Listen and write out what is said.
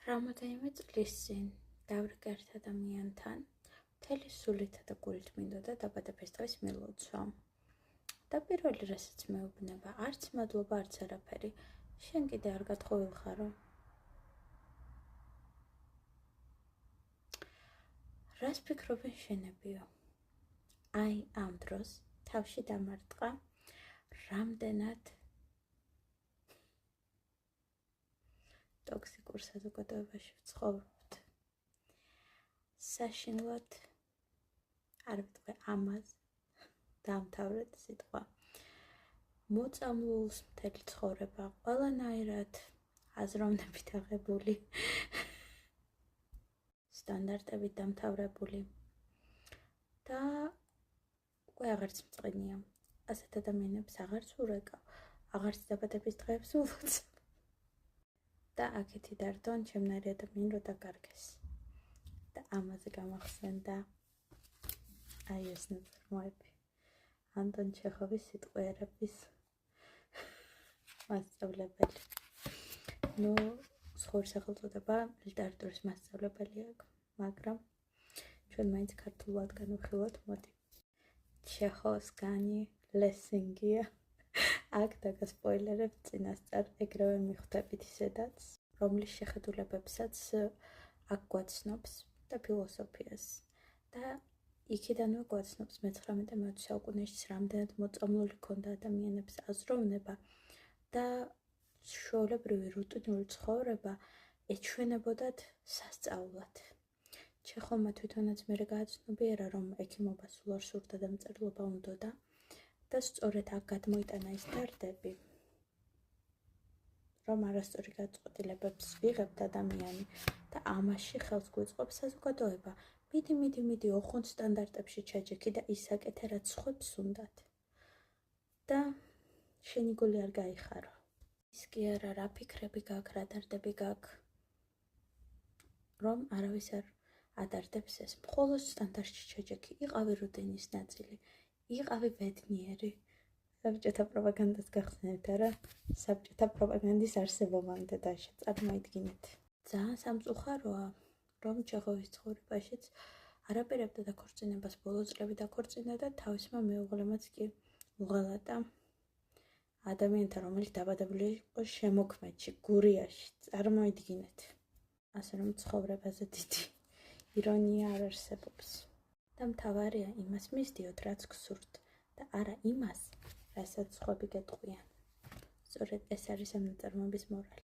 Რამდენიმე წლის წინ დავრეკე ერთ ადამიანთან, მთელი სულითა და გულით მინდოდა დაბადების დღის მილოცვა. და პირველი რასაც მეუბნება, არც მადლობა, არც არაფერი, შენ კიდე არ გათხოვილხარო. რას ფიქრობენ შენებიო? აი ამ დროს თავში დამარტყა, რამდენად ტოქსიკურ საზოგადოებაში ვცხოვრობთ. საშინლად არ ვიტყვე ამას, დაამთავრეთ სიტყვა. მოწამლულს მთელი ცხოვრება, ყველანაირად აზროვნებით აღებული, სტანდარტებით დამთავრებული და უკვე აღარც მწყენია. ასეთ ადამიანებს აღარც ურეკავ, აღარც დაბადების დღეებს ულოცავ. და აქეთი დარდონ ჩემნაირი ადამიანი რო დაკარგეს. და ამაზე გამახსენდა აი ეს ნაწარმოები. ანტონ ჩეხოვის სიტყვიერების მასწავლებელი. სხვა სახელწოდება ლიტერატურის მასწავლებელი აქვს, მაგრამ ჩვენ მაინც ქართულად განვიხილოთ, მოდი. ჩეხოვსკანი ლესინგია. აქ დაგასპოილერებ წინასწარ ეგრევე მიხვდებით ისედაც, რომლის შეხედულებებსაც აქ გვაცნობს და ფილოსოფიას. და იქიდანვე გვაცნობს მე-19 საუკუნეში რამდენად მოწამლული ქონდა ადამიანებს აზროვნება და ჩვეულებრივი რუტინული ცხოვრება ეჩვენებოდათ სასწაულად. ჩეხოვმა თვითონაც მერე გააცნობიერა, რომ ექიმობა სულ არ სურდა და მწერლობა უნდოდა და სწორედ აქ გადმოიტანა ის დარდები, რომ არასწორი გადაწყვეტილებებს ვიღებთ ადამიანი და ამაში ხელს გვიწყობს საზოგადოება. მიდი, ოხონდ სტანდარტებში ჩაჯექი და ისაკეთე, რაც სხვებს უნდათ. და შენი გული არ გაიხარო. ის კი არა, რა ფიქრები გაქვს, რა დარდები გაქვს, რომ არავის არ ადარდებს ეს. მხოლოდ სტანდარტში ჩაჯექი, იყავი რუტინის ნაწილი. იყავი ბედნიერი. საბჭოთა პროპაგანდას გახსენებთ, არა? საბჭოთა პროპაგანდის არსებობამდე და წარმოიდგინეთ. ძალიან სამწუხაროა, რომ ჩეხოვის ცხოვრებაშიც არაპირებდა დაქორწინებას, ბოლო წლები დაქორწინა და თავისმა მეუღლემაც კი უღალატა ადამიანთან, რომელიც დაბადებული იყო შემოქმედში, გურიაში. წარმოიდგინეთ. ასე რომ ცხოვრებაზე დიდი ირონია არ არსებობს. და მთავარია იმას მისდიოთ, რაც გსურთ და არა იმას, რასაც სხვები გეტყვიან. სწორედ ეს არის ამ ნაწარმოების მორალი.